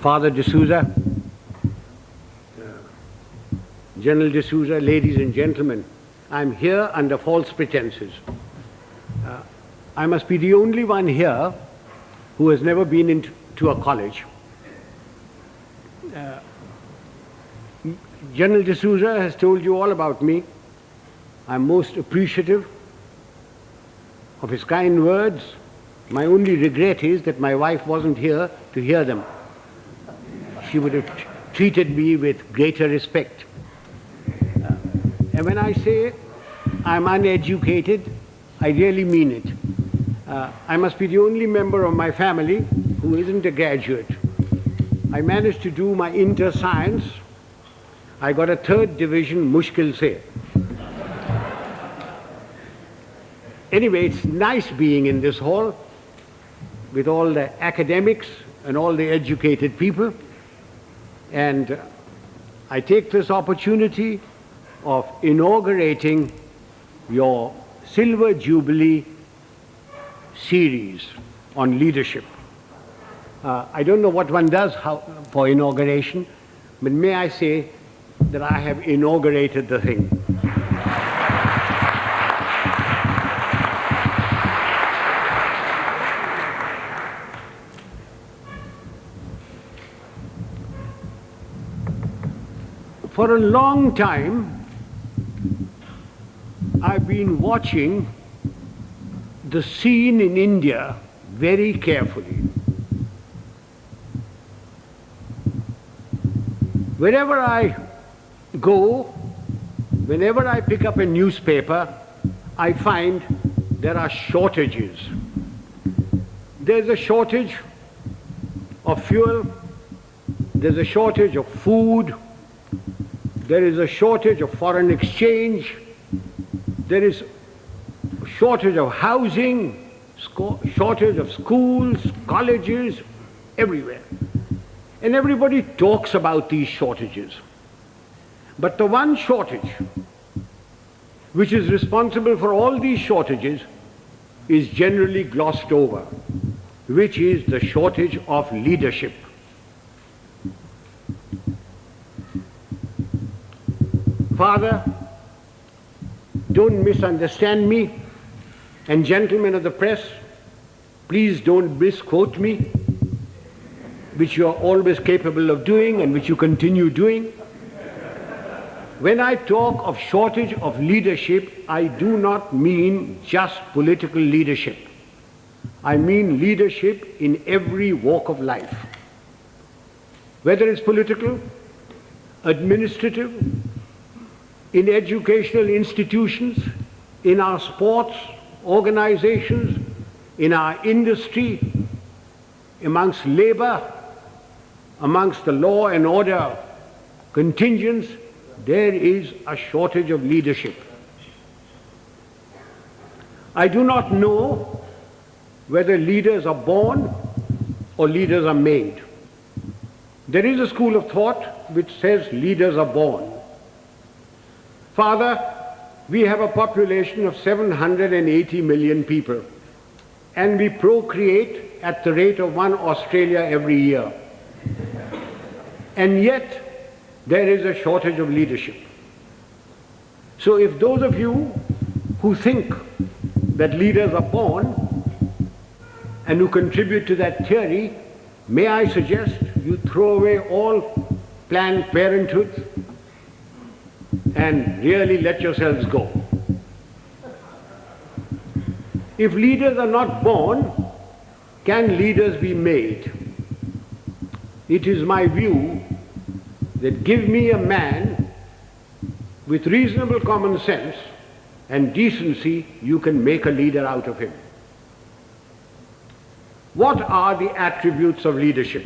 Father D'Souza, General D'Souza, ladies and gentlemen, I'm here under false pretenses. I must be the only one here who has never been into a college. General D'Souza has told you all about me. I'm most appreciative of his kind words. My only regret is that my wife wasn't here to hear them. She would have treated me with greater respect. And when I say I'm uneducated, I really mean it. I must be the only member of my family who isn't a graduate. I managed to do my inter-science. I got a 3rd division, mushkil se. Anyway, it's nice being in this hall with all the academics and all the educated people. And I take this opportunity of inaugurating your Silver Jubilee series on leadership. I don't know what one does for inauguration, but may I say that I have inaugurated the thing. For a long time, I've been watching the scene in India very carefully. Wherever I go, whenever I pick up a newspaper, I find there are shortages. There's a shortage of fuel, there's a shortage of food, there is a shortage of foreign exchange, there is a shortage of housing, shortage of schools, colleges, everywhere. And everybody talks about these shortages. But the one shortage which is responsible for all these shortages is generally glossed over, which is the shortage of leadership. Father, don't misunderstand me, and gentlemen of the press, please don't misquote me, which you are always capable of doing and which you continue doing. When I talk of shortage of leadership, I do not mean just political leadership. I mean leadership in every walk of life. Whether it's political, administrative, in educational institutions, in our sports organizations, in our industry, amongst labor, amongst the law and order contingents, there is a shortage of leadership. I do not know whether leaders are born or leaders are made. There is a school of thought which says leaders are born. Father, we have a population of 780 million people, and we procreate at the rate of 1 Australia every year. And yet, there is a shortage of leadership. So if those of you who think that leaders are born and who contribute to that theory, may I suggest you throw away all Planned Parenthood and really let yourselves go. If leaders are not born, can leaders be made? It is my view that give me a man with reasonable common sense and decency, you can make a leader out of him. What are the attributes of leadership?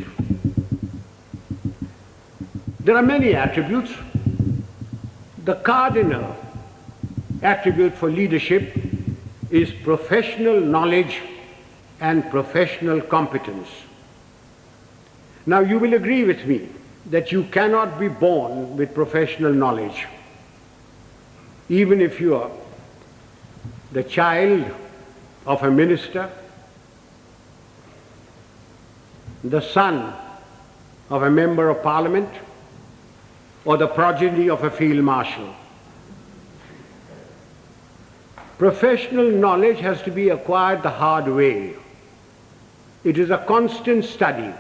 There are many attributes. The cardinal attribute for leadership is professional knowledge and professional competence. Now you will agree with me that you cannot be born with professional knowledge. Even if you are the child of a minister, the son of a member of parliament or the progeny of a field marshal. Professional knowledge has to be acquired the hard way. It is a constant study.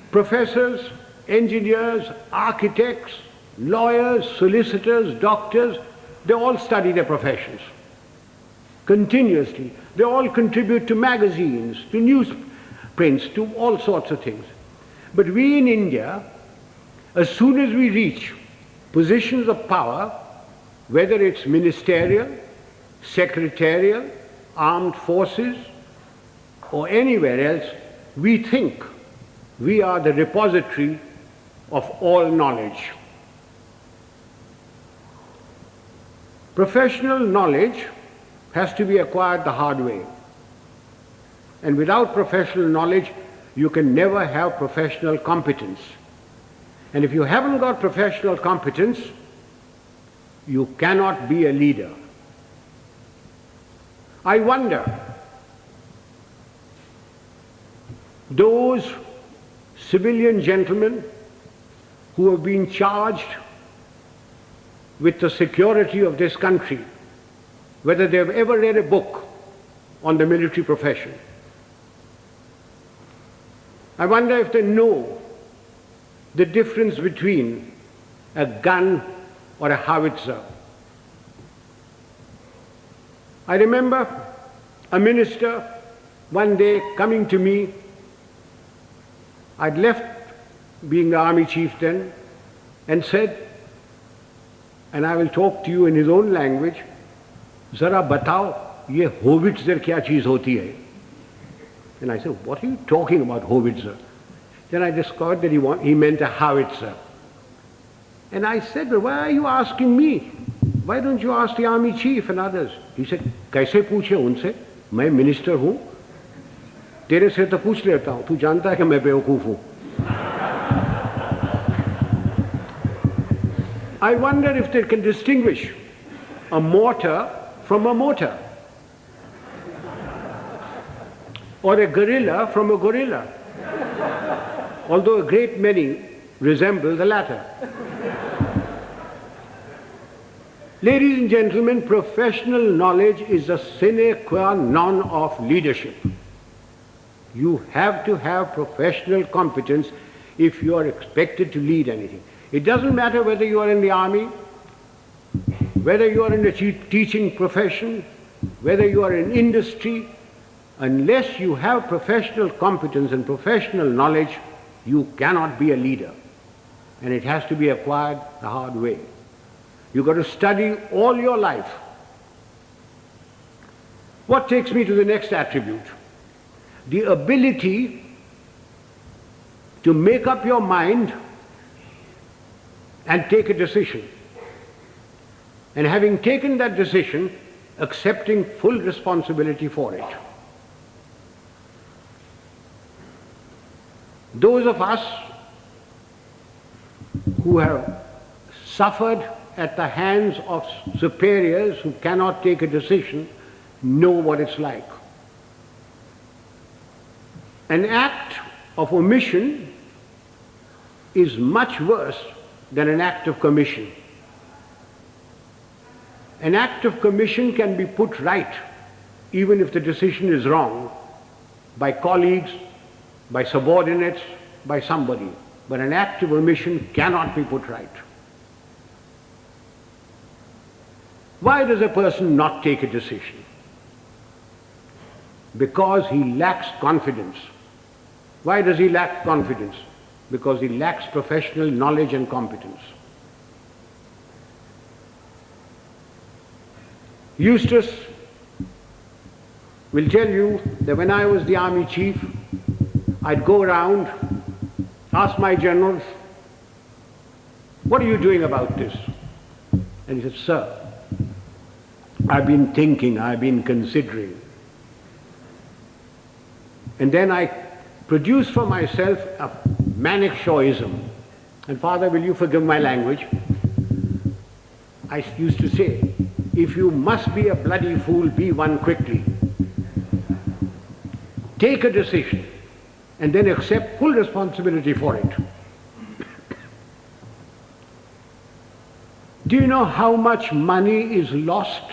Professors, engineers, architects, lawyers, solicitors, doctors, they all study their professions continuously. They all contribute to magazines, to newsprints, to all sorts of things. But we in India, as soon as we reach positions of power, whether it's ministerial, secretarial, armed forces, or anywhere else, we think we are the repository of all knowledge. Professional knowledge has to be acquired the hard way. And without professional knowledge, you can never have professional competence. And if you haven't got professional competence, you cannot be a leader. I wonder, those civilian gentlemen who have been charged with the security of this country, whether they have ever read a book on the military profession. I wonder if they know the difference between a gun or a howitzer. I remember a minister one day coming to me. I'd left being the army chief then, and said, and I will talk to you in his own language, "Zara batao, ye howitzer kya cheez hoti hai?" And I said, "What are you talking about, howitzer?" Then I discovered that he meant a howitzer. And I said, "Well, why are you asking me? Why don't you ask the army chief and others?" He said, "Kaise पूछे उनसे? मैं minister हूँ, तेरे से तो पूछ लेता हूँ, तू जानता है कि मैं बेवकूफ हूँ." I wonder if they can distinguish a mortar from a mortar, or a gorilla from a gorilla, although a great many resemble the latter. Ladies and gentlemen, professional knowledge is a sine qua non of leadership. You have to have professional competence if you are expected to lead anything. It doesn't matter whether you are in the army, whether you are in the teaching profession, whether you are in industry. Unless you have professional competence and professional knowledge, you cannot be a leader. And it has to be acquired the hard way. You've got to study all your life. What takes me to the next attribute? The ability to make up your mind and take a decision. And having taken that decision, accepting full responsibility for it. Those of us who have suffered at the hands of superiors who cannot take a decision know what it's like. An act of omission is much worse than an act of commission. An act of commission can be put right, even if the decision is wrong, by colleagues, by subordinates, by somebody. But an act of omission cannot be put right. Why does a person not take a decision? Because he lacks confidence. Why does he lack confidence? Because he lacks professional knowledge and competence. Eustace will tell you that when I was the army chief, I'd go around, ask my generals, "What are you doing about this?" And he said, "Sir, I've been thinking, I've been considering." And then I produce for myself a manic Shawism. And Father, will you forgive my language? I used to say, if you must be a bloody fool, be one quickly. Take a decision and then accept full responsibility for it. Do you know how much money is lost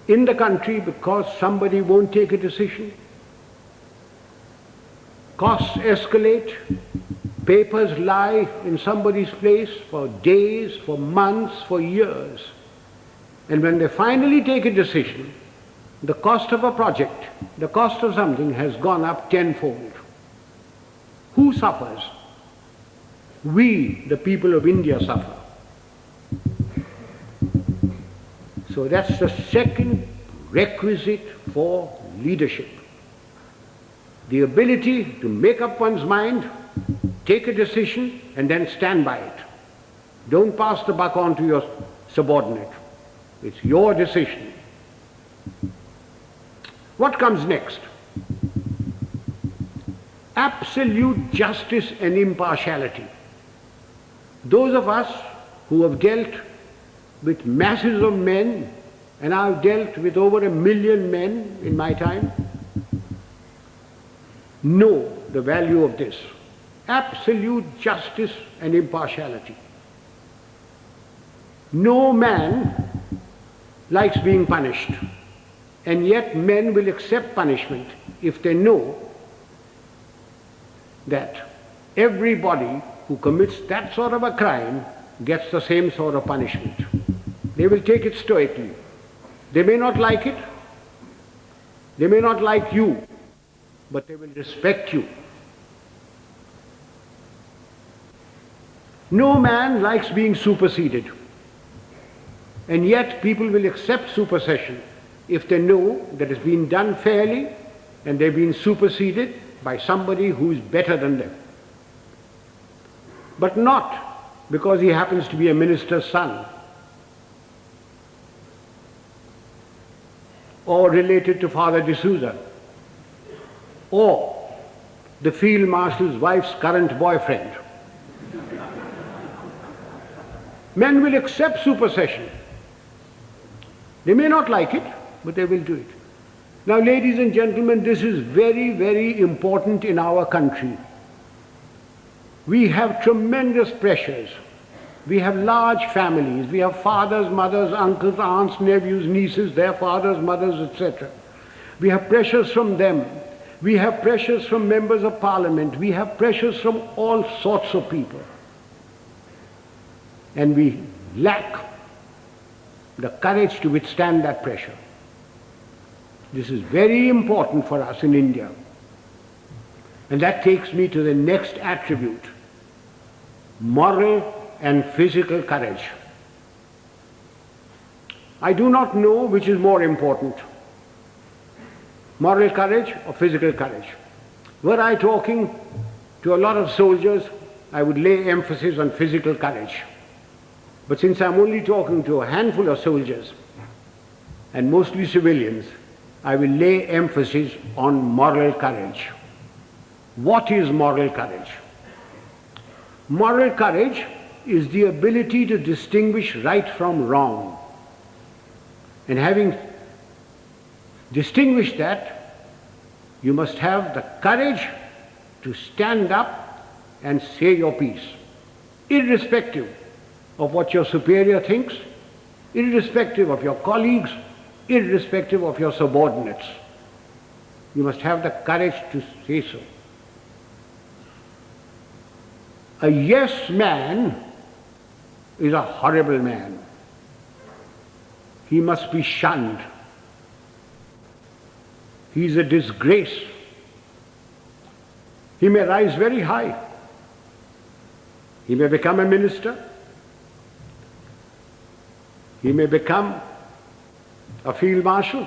in the country because somebody won't take a decision? Costs escalate, papers lie in somebody's place for days, for months, for years. And when they finally take a decision, the cost of a project, the cost of something has gone up tenfold. Who suffers? We, the people of India, suffer. So that's the second requisite for leadership. The ability to make up one's mind, take a decision, and then stand by it. Don't pass the buck on to your subordinate. It's your decision. What comes next? Absolute justice and impartiality. Those of us who have dealt with masses of men, and I've dealt with over 1 million men in my time, know the value of this. Absolute justice and impartiality. No man likes being punished, and yet men will accept punishment if they know that everybody who commits that sort of a crime gets the same sort of punishment. They will take it stoically. They may not like it, they may not like you, but they will respect you. No man likes being superseded, and yet people will accept supersession if they know that it's been done fairly and they've been superseded by somebody who's better than them. But not because he happens to be a minister's son or related to Father D'Souza or the field marshal's wife's current boyfriend. Men will accept supersession. They may not like it, but they will do it. Now, ladies and gentlemen, this is very, very important in our country. We have tremendous pressures. We have large families. We have fathers, mothers, uncles, aunts, nephews, nieces, their fathers, mothers, etc. We have pressures from them. We have pressures from members of parliament. We have pressures from all sorts of people. And we lack the courage to withstand that pressure. This is very important for us in India. And that takes me to the next attribute: moral and physical courage. I do not know which is more important, moral courage or physical courage. Were I talking to a lot of soldiers, I would lay emphasis on physical courage. But since I'm only talking to a handful of soldiers, and mostly civilians, I will lay emphasis on moral courage. What is moral courage? Moral courage is the ability to distinguish right from wrong. And having distinguished that, you must have the courage to stand up and say your piece, irrespective of what your superior thinks, irrespective of your colleagues, irrespective of your subordinates. You must have the courage to say so. A yes man is a horrible man. He must be shunned. He is a disgrace. He may rise very high. He may become a minister. He may become a field marshal.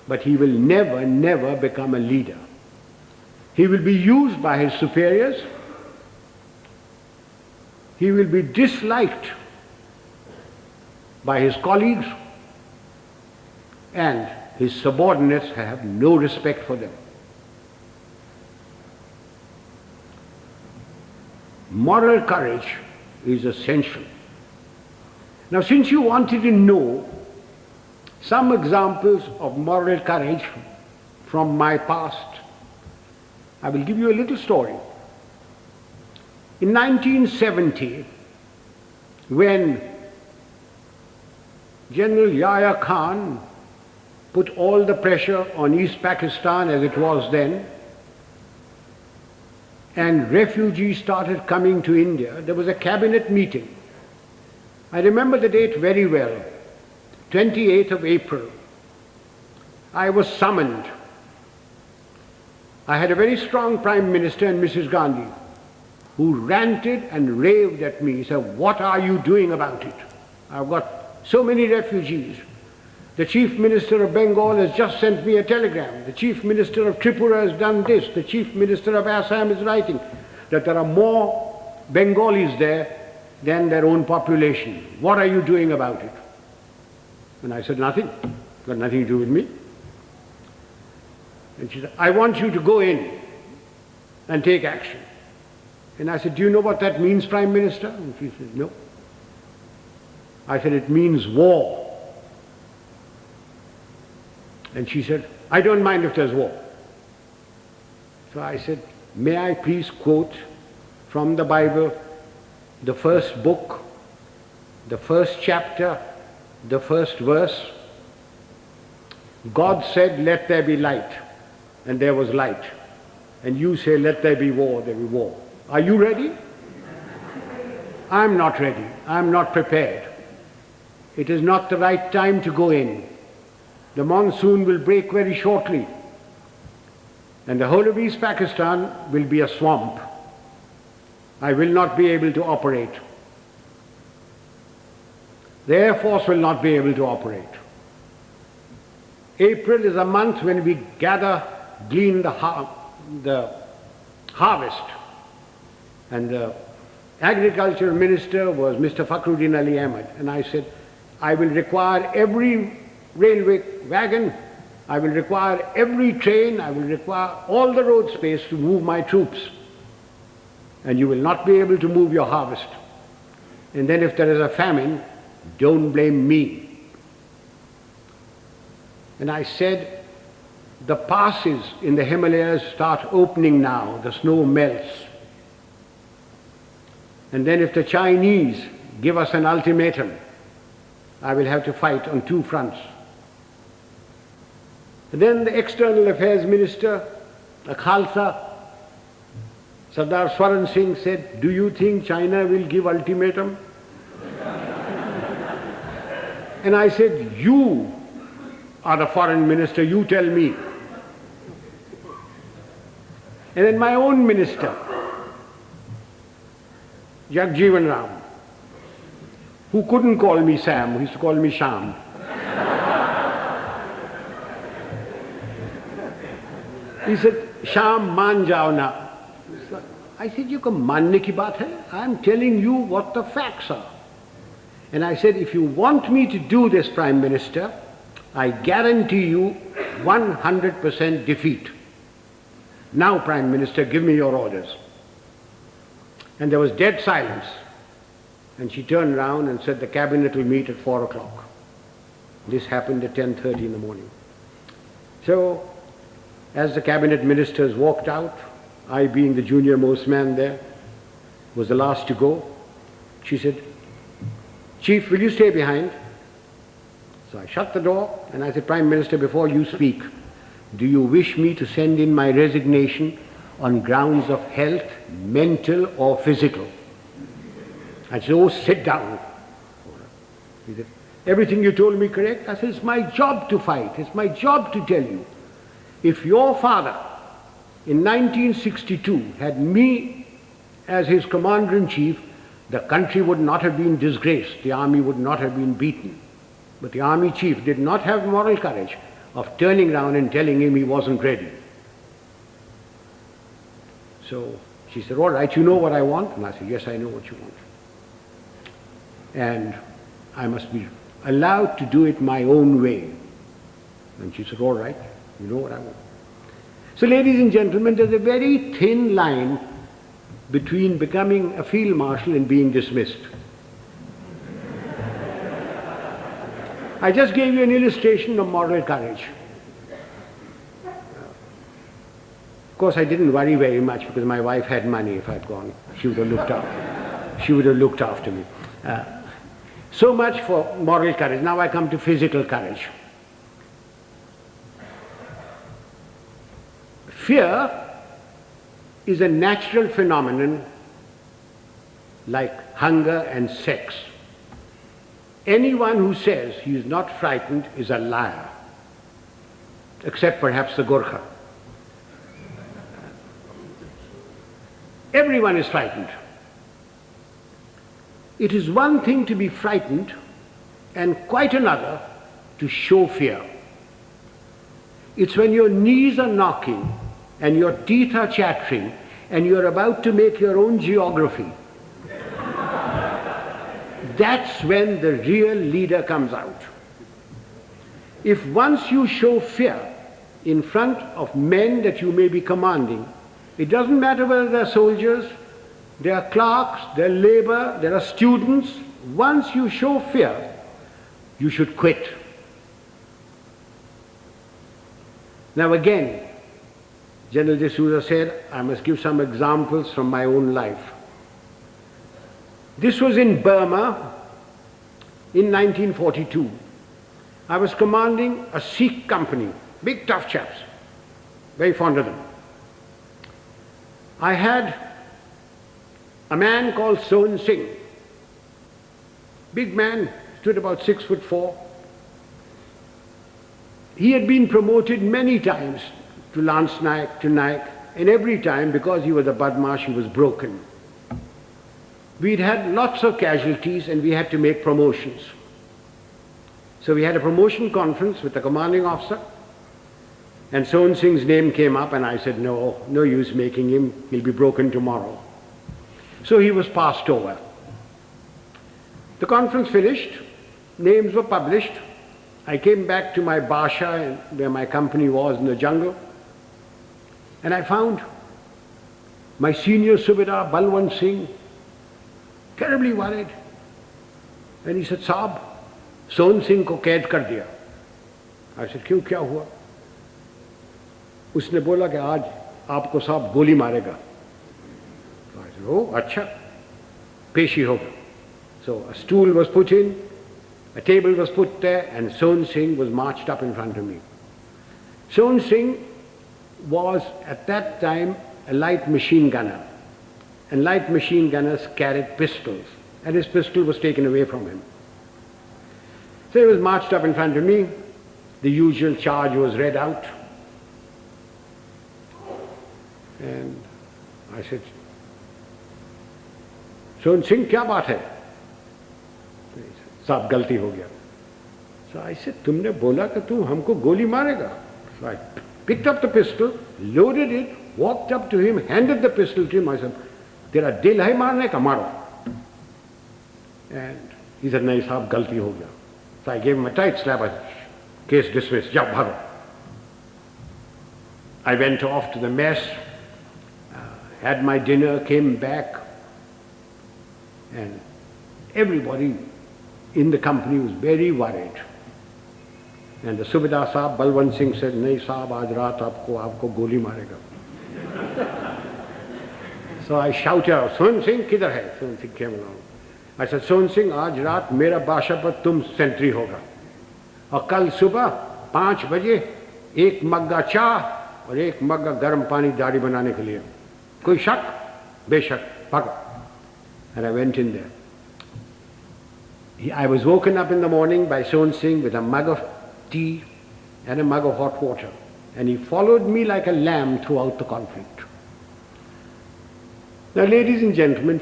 But he will never, never become a leader. He will be used by his superiors. He will be disliked by his colleagues, and his subordinates have no respect for them. Moral courage is essential. Now, since you wanted to know some examples of moral courage from my past. I will give you a little story. In 1970, when General Yahya Khan put all the pressure on East Pakistan as it was then, and refugees started coming to India, there was a cabinet meeting. I remember the date very well, 28th of April. I was summoned. I had a very strong Prime Minister and Mrs. Gandhi, who ranted and raved at me, said, "What are you doing about it? I've got so many refugees. The Chief Minister of Bengal has just sent me a telegram. The Chief Minister of Tripura has done this. The Chief Minister of Assam is writing that there are more Bengalis there than their own population. What are you doing about it?" And I said, "Nothing. Got nothing to do with me." And she said, "I want you to go in and take action." And I said, "Do you know what that means, Prime Minister?" And she said, "No." I said, "It means war." And she said, "I don't mind if there's war." So I said, "May I please quote from the Bible, the first book, the first chapter, the first verse? God said, 'Let there be light,' and there was light. And you say, 'Let there be war,' there be war. Are you ready?" I'm not ready. I'm not prepared. It is not the right time to go in. The monsoon will break very shortly, and the whole of East Pakistan will be a swamp. I will not be able to operate. The Air Force will not be able to operate. April is a month when we glean the harvest. And the Agriculture Minister was Mr. Fakhruddin Ali Ahmed. And I said, "I will require every railway wagon, I will require every train, I will require all the road space to move my troops. And you will not be able to move your harvest. And then if there is a famine, don't blame me." And I said, the passes in the Himalayas start opening now, the snow melts. And then if the Chinese give us an ultimatum, I will have to fight on two fronts. And then the External Affairs Minister, a Khalsa, Sardar Swaran Singh, said, "Do you think China will give ultimatum?" And I said, "You are the foreign minister, you tell me." And then my own minister, Jagjeevan Ram, who couldn't call me Sam, who used to call me Sham. He said, "Sham, maan jao na." I said, "You ko manne ki baat hai? I'm telling you what the facts are." And I said, "If you want me to do this, Prime Minister, I guarantee you 100% defeat. Now, Prime Minister, give me your orders." And there was dead silence. And she turned round and said, "The cabinet will meet at 4 o'clock. This happened at 10:30 in the morning. So, as the cabinet ministers walked out, I being the junior most man there, was the last to go, she said, "Chief, will you stay behind?" So I shut the door and I said, "Prime Minister, before you speak, do you wish me to send in my resignation on grounds of health, mental or physical?" I said, "Oh, sit down." He said, "Everything you told me correct?" I said, "It's my job to fight. It's my job to tell you. If your father in 1962 had me as his commander-in-chief, the country would not have been disgraced. The army would not have been beaten. But the army chief did not have moral courage of turning around and telling him he wasn't ready." So she said, "All right, you know what I want?" And I said, "Yes, I know what you want. And I must be allowed to do it my own way." And she said, "All right, you know what I want." So, ladies and gentlemen, there's a very thin line between becoming a field marshal and being dismissed. I just gave you an illustration of moral courage. course, I didn't worry very much because my wife had money. If I'd gone, she would have looked after. She would have looked after me. So much for moral courage. Now I come to physical courage. Fear is a natural phenomenon like hunger and sex. Anyone who says he is not frightened is a liar, except perhaps the Gorkha. Everyone is frightened. It is one thing to be frightened and quite another to show fear. It's when your knees are knocking and your teeth are chattering and you're about to make your own geography. That's when the real leader comes out. If once you show fear in front of men that you may be commanding, it doesn't matter whether they're soldiers, they are clerks, they're labor, there are students. Once you show fear, you should quit. Now again, General D'Souza said, I must give some examples from my own life. This was in Burma in 1942. I was commanding a Sikh company, big tough chaps, very fond of them. I had a man called Sohan Singh, big man, stood about 6'4". He had been promoted many times to Lance Naik, to Naik, and every time, because he was a Badmash, he was broken. We'd had lots of casualties and we had to make promotions. So we had a promotion conference with the commanding officer, and Sohan Singh's name came up and I said, no use making him, he'll be broken tomorrow. So he was passed over. The conference finished, names were published. I came back to my Basha where my company was in the jungle, and I found my senior Subedar Balwant Singh terribly worried. And he said, Saab, Sohan Singh ko kaid kar diya. I said, क्यों क्या हुआ? उसने बोला कि आज आपको साहब गोली मारेगा. So I said, oh, अच्छा, पेशी होगा. So a stool was put in, a table was put there, and Sohan Singh was marched up in front of me. Sohan Singh was at that time a light machine gunner, and light machine gunners carried pistols, and his pistol was taken away from him. So he was marched up in front of me, the usual charge was read out, and I said, Sohan Singh, क्या बात है? साहब गलती हो गया. So I said, तुमने बोला कि तू हमको गोली मारेगा. So I picked up the pistol, loaded it, walked up to him, handed the pistol to him. I said, तेरा दिल है मारने का, मारो. And he said, नहीं साहब गलती हो गया. So I gave him a tight slap. I said, case dismissed, जाओ भागो. I went off to the mess, had my dinner, came back, and everybody in the company was very worried. And the Subedar Saab, Balwant Singh said, नहीं साहब आज रात आपको गोली मारेगा. So I shouted out, Sohan Singh किधर है? Sohan Singh came along. I said, Sohan Singh आज रात मेरा बादशाह पर तुम सेंट्री होगा, और कल सुबह 5 बजे 1 मग्गा चाह और 1 मग्गा गर्म पानी दाढ़ी बनाने के लिए. कोई शक? बेशक, भागो. And I went in there. I was woken up in the morning by Sohan Singh with a mug of tea and a mug of hot water, and he followed me like a lamb throughout the conflict. Now, ladies and gentlemen,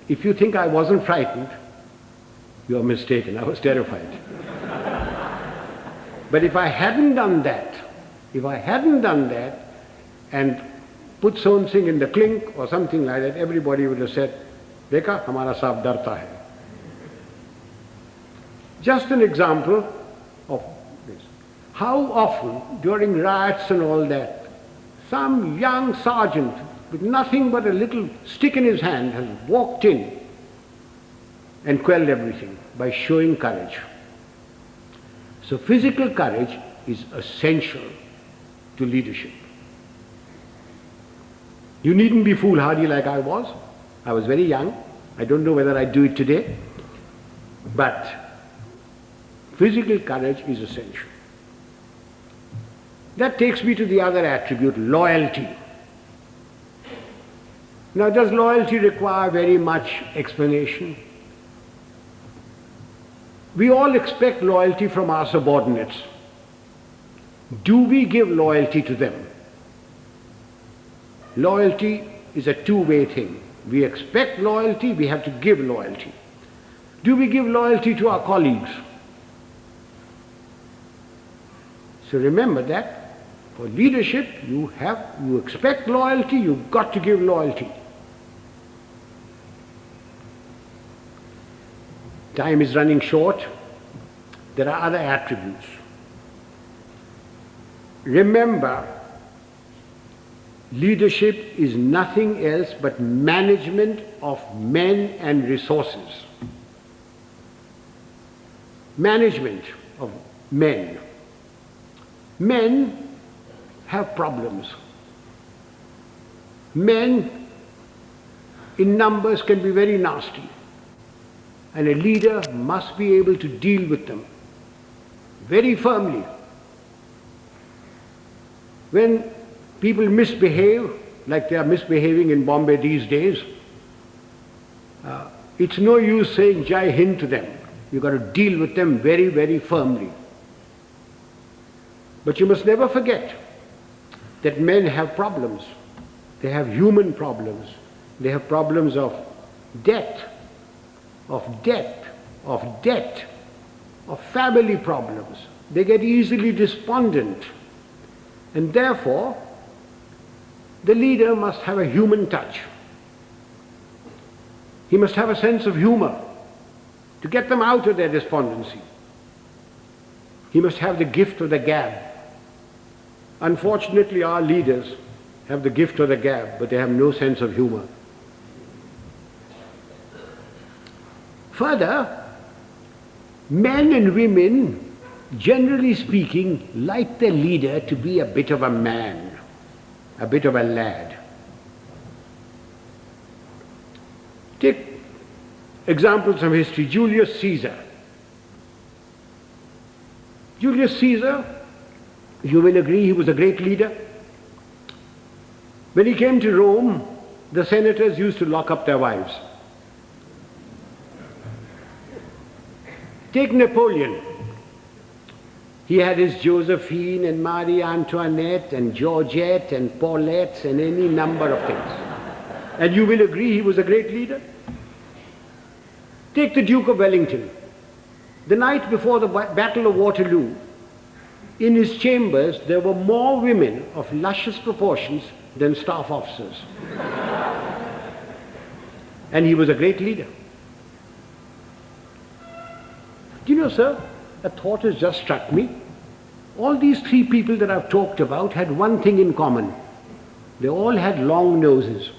if you think I wasn't frightened, you are mistaken. I was terrified. But if I hadn't done that and put Sohan Singh in the clink or something like that, everybody would have said, देखा हमारा साहब डरता है. Just an example of this. How often during riots and all that, some young sergeant with nothing but a little stick in his hand has walked in and quelled everything by showing courage. So physical courage is essential to leadership. You needn't be foolhardy like I was. I was very young. I don't know whether I'd do it today. But physical courage is essential. That takes me to the other attribute, loyalty. Now, does loyalty require very much explanation? We all expect loyalty from our subordinates. Do we give loyalty to them? Loyalty is a two-way thing. We expect loyalty, we have to give loyalty. Do we give loyalty to our colleagues? So remember that for leadership, you expect loyalty, you've got to give loyalty. Time is running short. There are other attributes. Remember, leadership is nothing else but management of men and resources. Management of men. Men have problems. Men in numbers can be very nasty. And a leader must be able to deal with them very firmly. When people misbehave, like they are misbehaving in Bombay these days, it's no use saying Jai Hind to them. You've got to deal with them very, very firmly. But you must never forget that men have problems. They have human problems. They have problems of debt, of family problems. They get easily despondent. And therefore, the leader must have a human touch. He must have a sense of humor to get them out of their despondency. He must have the gift of the gab. Unfortunately, our leaders have the gift of the gab, but they have no sense of humor. Further, men and women, generally speaking, like their leader to be a bit of a man, a bit of a lad. Take examples from history. Julius Caesar. Julius Caesar, you will agree, he was a great leader. When he came to Rome, the senators used to lock up their wives. Take Napoleon. He had his Josephine and Marie Antoinette and Georgette and Paulette and any number of things. And you will agree he was a great leader. Take the Duke of Wellington. The night before the Battle of Waterloo, in his chambers there were more women of luscious proportions than staff officers. And he was a great leader. Do you know, sir, a thought has just struck me. All these three people that I've talked about had one thing in common. They all had long noses.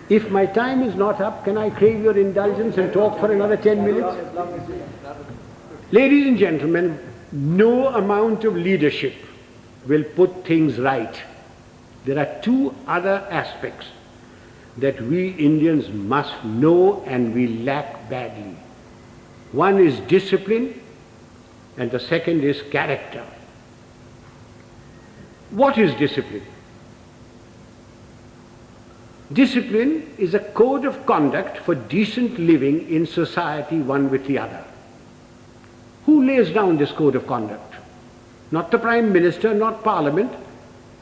If my time is not up, can I crave your indulgence and talk for another 10 minutes? Ladies and gentlemen, no amount of leadership will put things right. There are two other aspects that we Indians must know and we lack badly. One is discipline and the second is character. What is discipline? Discipline is a code of conduct for decent living in society one with the other. Who lays down this code of conduct? Not the Prime Minister, not Parliament.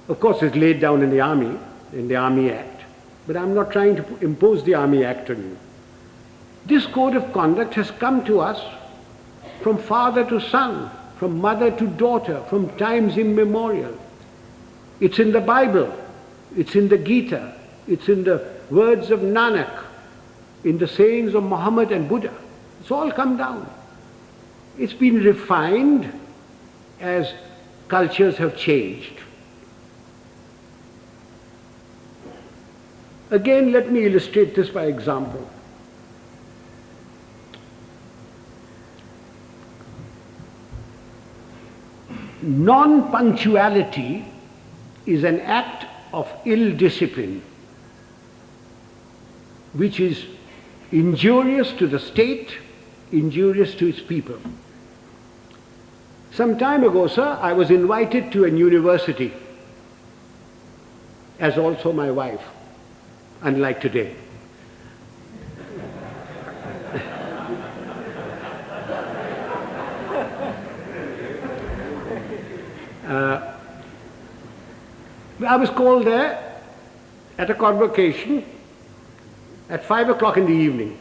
Of course it's laid down in the Army Act. But I'm not trying to impose the Army Act on you. This code of conduct has come to us from father to son, from mother to daughter, from times immemorial. It's in the Bible, it's in the Gita, it's in the words of Nanak, in the sayings of Muhammad and Buddha. It's all come down. It's been refined as cultures have changed. Again, let me illustrate this by example. Non-punctuality is an act of ill discipline which is injurious to the state, injurious to its people. Some time ago, sir, I was invited to an university, as also my wife, unlike today. I was called there at a convocation at 5 o'clock in the evening.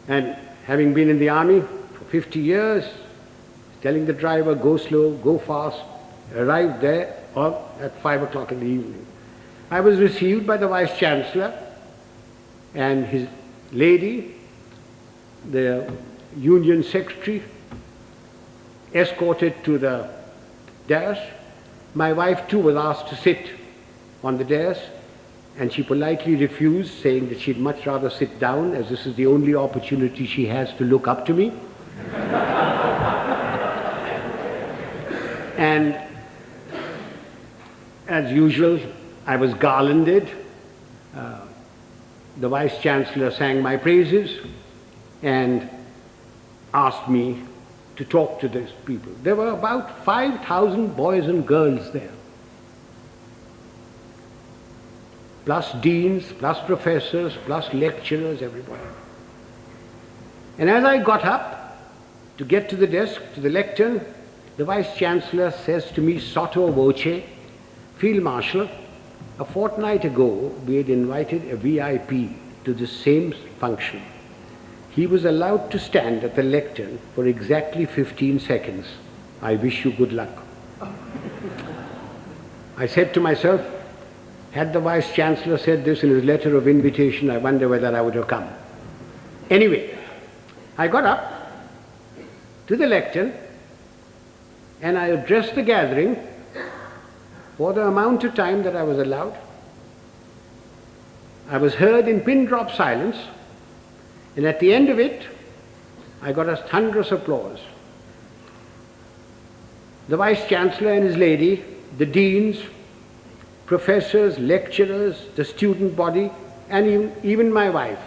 And having been in the army for 50 years, telling the driver, go slow, go fast, arrived there at 5 o'clock in the evening. I was received by the Vice Chancellor and his lady, the Union Secretary, escorted to the dais. My wife too was asked to sit on the dais, and she politely refused, saying that she'd much rather sit down, as this is the only opportunity she has to look up to me. And as usual, I was garlanded. The Vice Chancellor sang my praises and asked me to talk to these people. There were about 5,000 boys and girls there, plus deans, plus professors, plus lecturers, everybody. And as I got up to get to the desk, to the lectern, the Vice Chancellor says to me, sotto voce, Field Marshal, a fortnight ago we had invited a VIP to the same function. He was allowed to stand at the lectern for exactly 15 seconds. I wish you good luck. I said to myself, had the Vice Chancellor said this in his letter of invitation, I wonder whether I would have come. Anyway, I got up to the lectern and I addressed the gathering for the amount of time that I was allowed. I was heard in pin drop silence, and at the end of it, I got a thunderous applause. The Vice Chancellor and his lady, the deans, professors, lecturers, the student body, and even my wife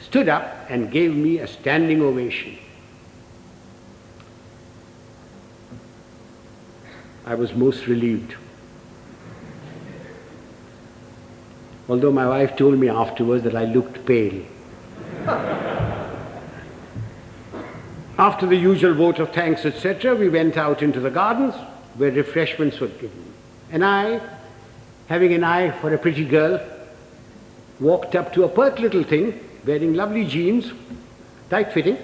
stood up and gave me a standing ovation. I was most relieved. Although my wife told me afterwards that I looked pale. After the usual vote of thanks, etc., we went out into the gardens where refreshments were given. And I, having an eye for a pretty girl, walked up to a pert little thing wearing lovely jeans, tight-fitting,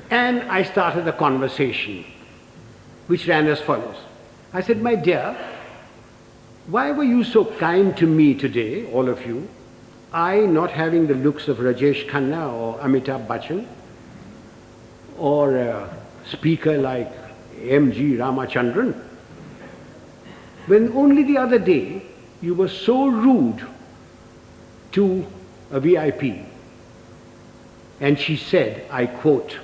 and I started a conversation which ran as follows. I said, my dear, why were you so kind to me today, all of you? I not having the looks of Rajesh Khanna or Amitabh Bachchan, or a speaker like M.G. Ramachandran, when only the other day you were so rude to a VIP. And she said, I quote,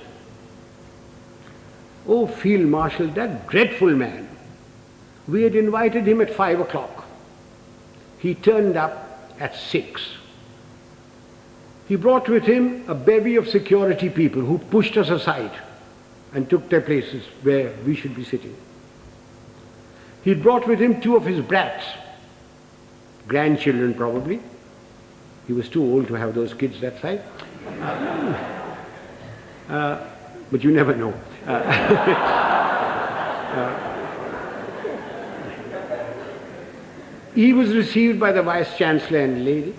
"Oh, Field Marshal, that dreadful man. We had invited him at 5 o'clock. He turned up at 6. He brought with him a bevy of security people who pushed us aside and took their places where we should be sitting. He brought with him 2 of his brats, grandchildren probably. He was too old to have those kids that side. But you never know. He was received by the Vice Chancellor and lady.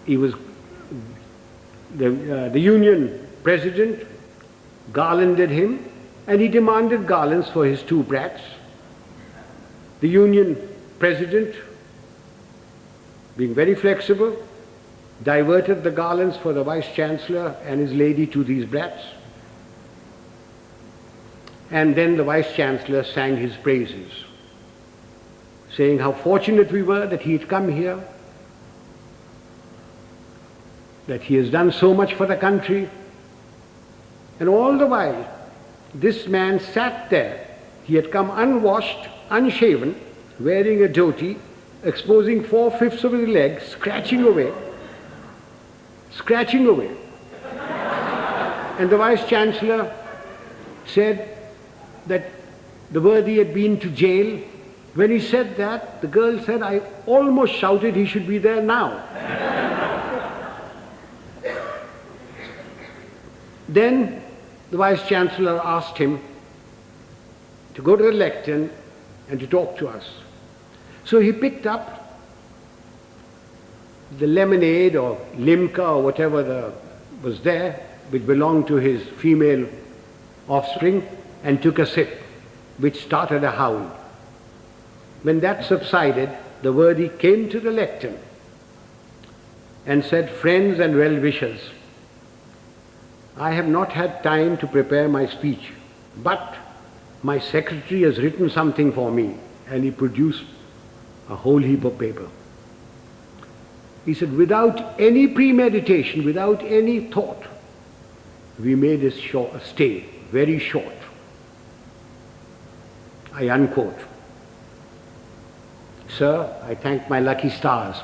He was the Union President garlanded him, and he demanded garlands for his 2 brats. The Union President, being very flexible, diverted the garlands for the Vice Chancellor and his lady to these brats. And then the Vice Chancellor sang his praises, saying how fortunate we were that he had come here, that he has done so much for the country, And all the while, this man sat there. He had come unwashed, unshaven, wearing a dhoti, exposing 4/5 of his legs, scratching away. And the Vice-Chancellor said that the worthy had been to jail. When he said that, the girl said, I almost shouted he should be there now. Then the Vice-Chancellor asked him to go to the lectern and to talk to us. So he picked up the lemonade or limca or whatever was there, which belonged to his female offspring, and took a sip, which started a howl. When that subsided, the worthy came to the lectern and said, friends and well-wishers, I have not had time to prepare my speech, but my secretary has written something for me, and he produced a whole heap of paper. He said, without any premeditation, without any thought, we made a stay, very short. I unquote. Sir, I thank my lucky stars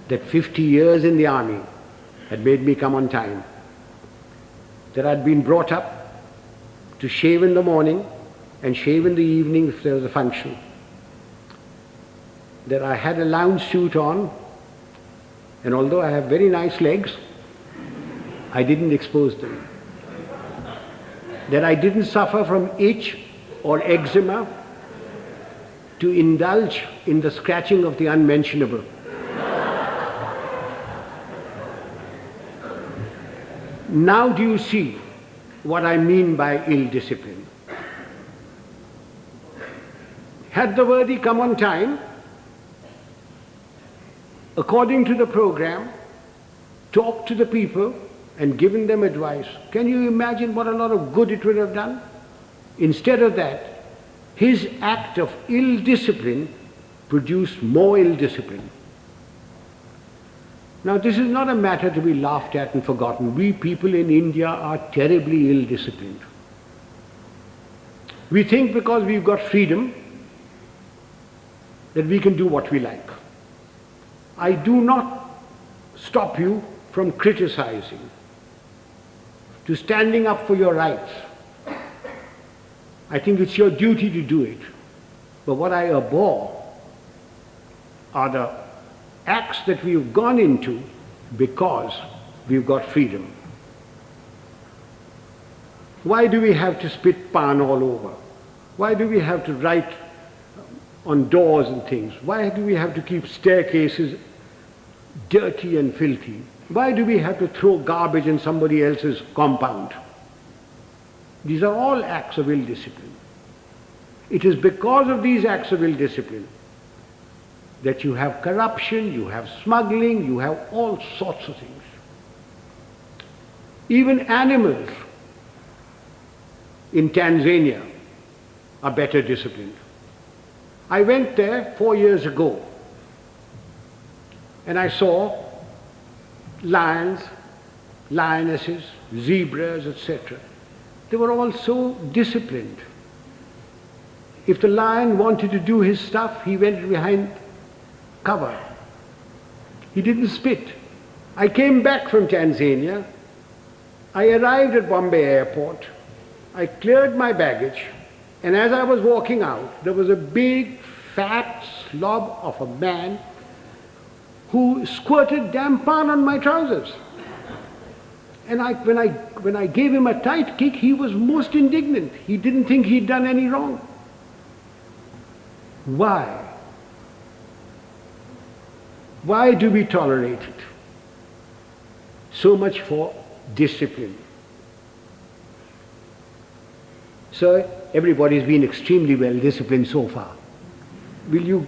that 50 years in the army had made me come on time, that I'd been brought up to shave in the morning and shave in the evening if there was a function, that I had a lounge suit on, and although I have very nice legs, I didn't expose them, that I didn't suffer from itch or eczema to indulge in the scratching of the unmentionable. Now do you see what I mean by ill discipline? Had the worthy come on time, according to the program, talked to the people and given them advice, can you imagine what a lot of good it would have done? Instead of that, his act of ill discipline produced more ill discipline. Now this is not a matter to be laughed at and forgotten. We people in India are terribly ill disciplined. We think because we've got freedom that we can do what we like. I do not stop you from criticizing, to standing up for your rights. I think it's your duty to do it. But what I abhor are the acts that we've gone into because we've got freedom. Why do we have to spit pan all over? Why do we have to write on doors and things? Why do we have to keep staircases dirty and filthy? Why do we have to throw garbage in somebody else's compound? These are all acts of ill discipline. It is because of these acts of ill discipline that you have corruption, you have smuggling, you have all sorts of things. Even animals in Tanzania are better disciplined. I went there 4 years ago and I saw lions, lionesses, zebras, etc. They were all so disciplined. If the lion wanted to do his stuff, he went behind cover. He didn't spit. I came back from Tanzania. I arrived at Bombay airport. I cleared my baggage, and as I was walking out, there was a big, fat slob of a man who squirted damn pan on my trousers. And when I gave him a tight kick, he was most indignant. He didn't think he'd done any wrong. Why? Why do we tolerate it? So much for discipline. So everybody's been extremely well disciplined so far. Will you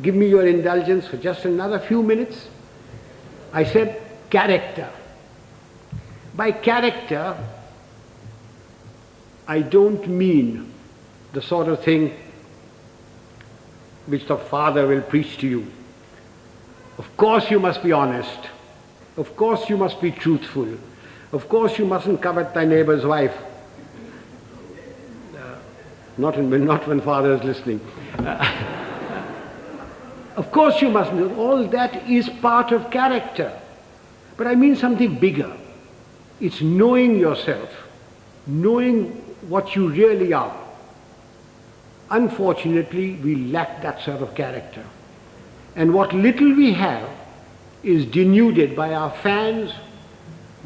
give me your indulgence for just another few minutes? I said character. By character, I don't mean the sort of thing which the father will preach to you. Of course you must be honest. Of course you must be truthful. Of course you mustn't covet thy neighbor's wife. Not when father is listening. Of course you mustn't. All that is part of character. But I mean something bigger. It's knowing yourself, knowing what you really are. Unfortunately, we lack that sort of character. And what little we have is denuded by our fans,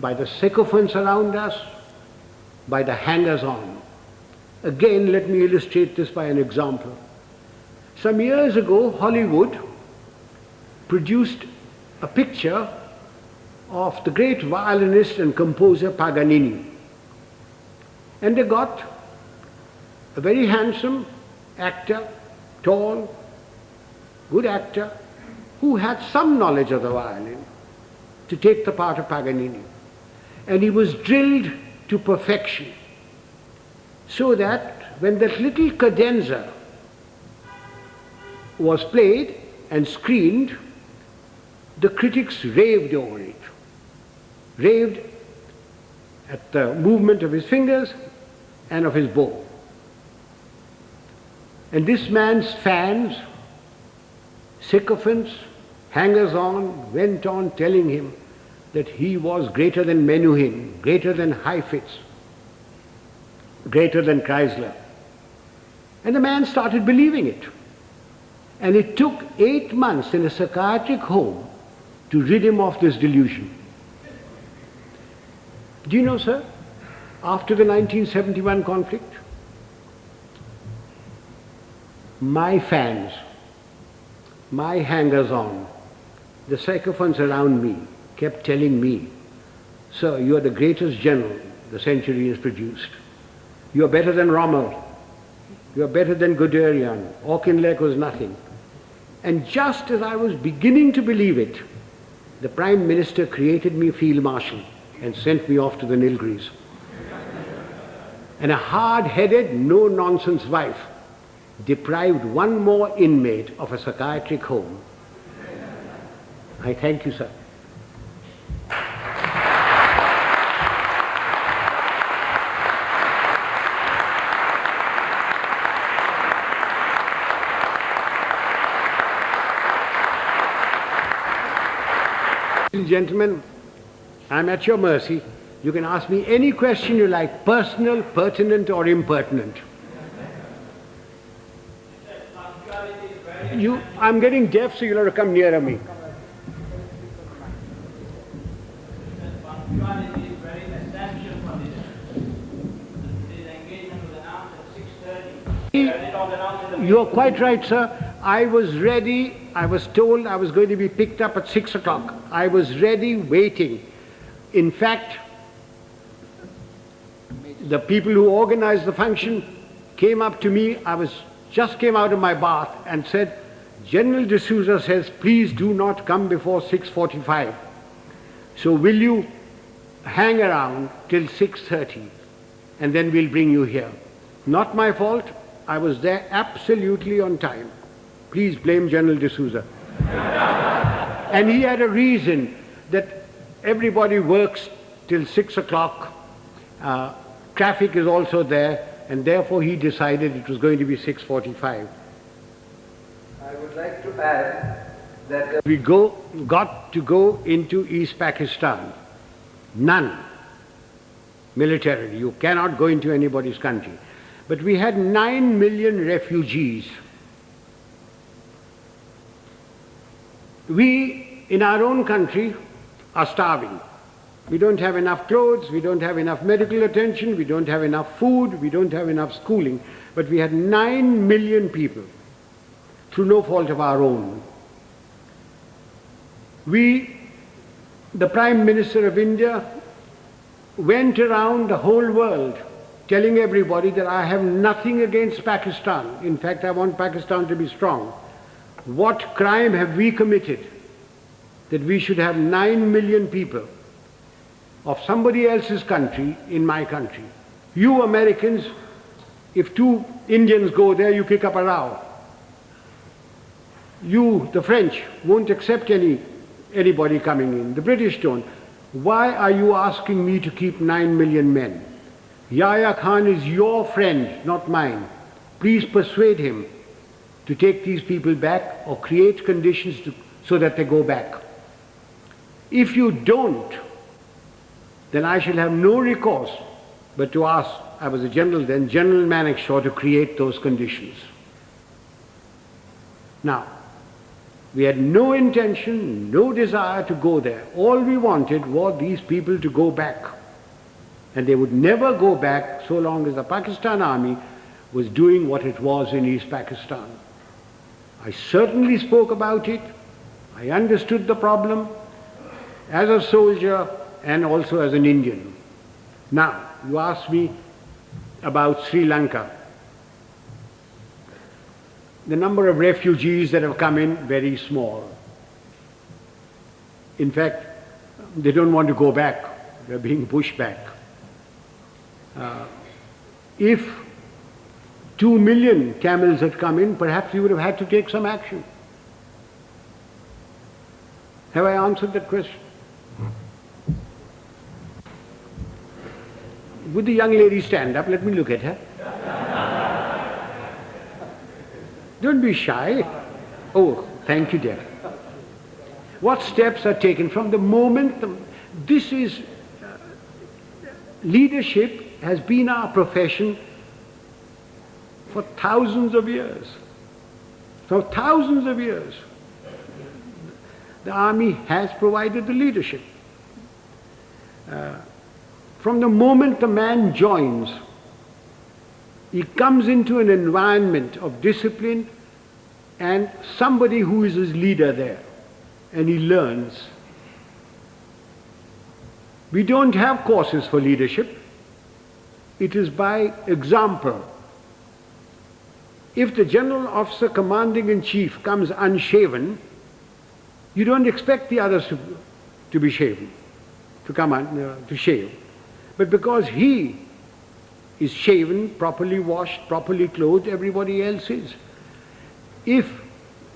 by the sycophants around us, by the hangers-on. Again, let me illustrate this by an example. Some years ago, Hollywood produced a picture of the great violinist and composer Paganini. And they got a very handsome actor, tall, good actor, who had some knowledge of the violin, to take the part of Paganini. And he was drilled to perfection, so that when that little cadenza was played and screened, the critics raved over it, raved at the movement of his fingers and of his bow. And this man's fans, sycophants, hangers-on, went on telling him that he was greater than Menuhin, greater than Heifetz, greater than Chrysler. And the man started believing it. And it took 8 months in a psychiatric home to rid him of this delusion. Do you know, sir, after the 1971 conflict, my fans, my hangers-on, the sycophants around me kept telling me, "Sir, you are the greatest general the century has produced. You are better than Rommel. You are better than Guderian. Auchinleck was nothing." And just as I was beginning to believe it, the Prime Minister created me Field Marshal and sent me off to the Nilgiris. And a hard-headed, no-nonsense wife deprived one more inmate of a psychiatric home. I thank you, sir. Ladies and gentlemen, I'm at your mercy. You can ask me any question you like, personal, pertinent, or impertinent. I'm getting deaf, so you'll have to come nearer me. Punctuality is very essential for this engagement was announced at 6:30. You're quite right, sir. I was ready. I was told I was going to be picked up at 6 o'clock. I was ready, waiting. In fact, the people who organized the function came up to me. Just came out of my bath and said, "General D'Souza says, please do not come before 6:45. So will you hang around till 6:30 and then we'll bring you here." Not my fault. I was there absolutely on time. Please blame General D'Souza. And he had a reason that everybody works till 6 o'clock. Traffic is also there, and therefore he decided it was going to be 6:45. I would like to add that We got to go into East Pakistan. None. Militarily. You cannot go into anybody's country. But we had 9 million refugees. We, in our own country, are starving. We don't have enough clothes, we don't have enough medical attention, we don't have enough food, we don't have enough schooling. But we had 9 million people, through no fault of our own. The Prime Minister of India, went around the whole world telling everybody that I have nothing against Pakistan. In fact, I want Pakistan to be strong. What crime have we committed that we should have 9 million people of somebody else's country in my country? You Americans, if 2 Indians go there, you kick up a row. You, the French, won't accept anybody coming in. The British don't. Why are you asking me to keep 9 million men? Yahya Khan is your friend, not mine. Please persuade him to take these people back or create conditions so that they go back. If you don't, then I shall have no recourse but to ask, I was a general then, General Manekshaw to create those conditions. Now, we had no intention, no desire to go there. All we wanted was these people to go back. And they would never go back so long as the Pakistan army was doing what it was in East Pakistan. I certainly spoke about it. I understood the problem as a soldier and also as an Indian. Now, you asked me about Sri Lanka. The number of refugees that have come in, very small. In fact, they don't want to go back. They're being pushed back. If 2 million camels had come in, perhaps we would have had to take some action. Have I answered that question? Would the young lady stand up? Let me look at her. Don't be shy. Oh, thank you, dear. What steps are taken from the moment this is leadership has been our profession for thousands of years. For thousands of years. The army has provided the leadership. From the moment the man joins, he comes into an environment of discipline and somebody who is his leader there, and he learns. We don't have courses for leadership. It is by example. If the general officer commanding in chief comes unshaven, you don't expect the others to be shaven, to shave. But because he is shaven, properly washed, properly clothed, everybody else is. If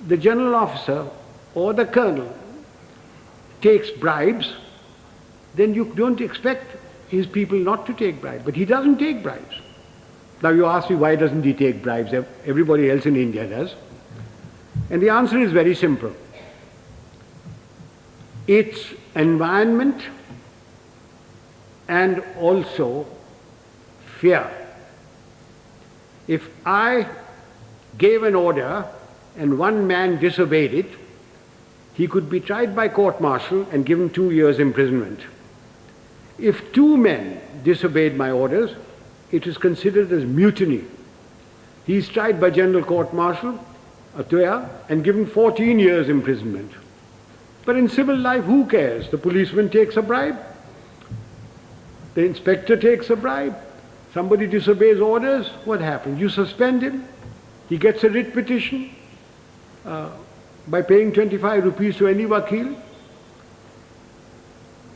the general officer or the colonel takes bribes, then you don't expect his people not to take bribes. But he doesn't take bribes. Now you ask me, why doesn't he take bribes? Everybody else in India does. And the answer is very simple. It's environment and also fear. If I gave an order and one man disobeyed it, he could be tried by court-martial and given 2 years imprisonment. If 2 men disobeyed my orders, it is considered as mutiny. He is tried by general court-martial, and given 14 years imprisonment. But in civil life, who cares? The policeman takes a bribe. The inspector takes a bribe. Somebody disobeys orders, what happens? You suspend him. He gets a writ petition by paying 25 rupees to any wakil.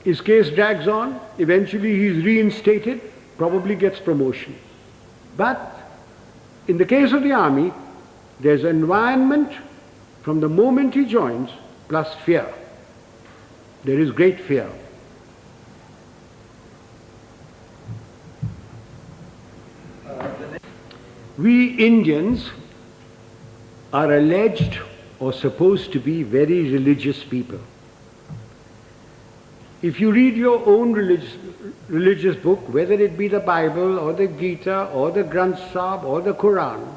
His case drags on. Eventually he is reinstated, probably gets promotion. But in the case of the army, there's an environment from the moment he joins, plus fear. There is great fear. We Indians are alleged or supposed to be very religious people. If you read your own religious book, whether it be the Bible or the Gita or the Granth Sahib or the Quran,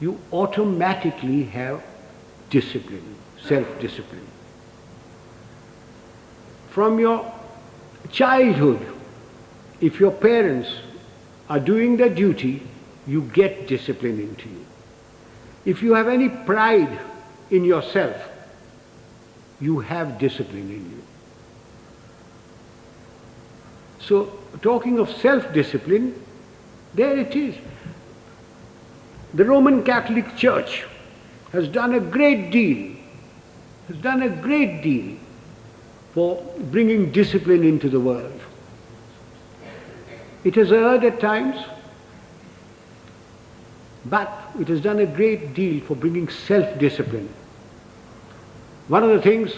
you automatically have discipline, self-discipline. From your childhood, if your parents are doing their duty, you get discipline into you. If you have any pride in yourself, you have discipline in you. So, talking of self-discipline, there it is. The Roman Catholic Church has done a great deal, for bringing discipline into the world. It has erred at times, but it has done a great deal for bringing self-discipline. One of the things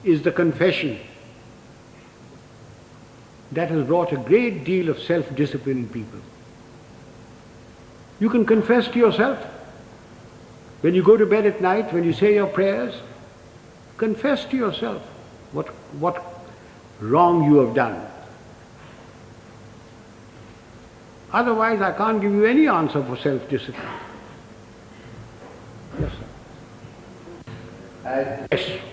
is the confession. that has brought a great deal of self-discipline in people. You can confess to yourself. When you go to bed at night, when you say your prayers, confess to yourself what wrong you have done. Otherwise, I can't give you any answer for self-discipline. Yes, sir. As Yes.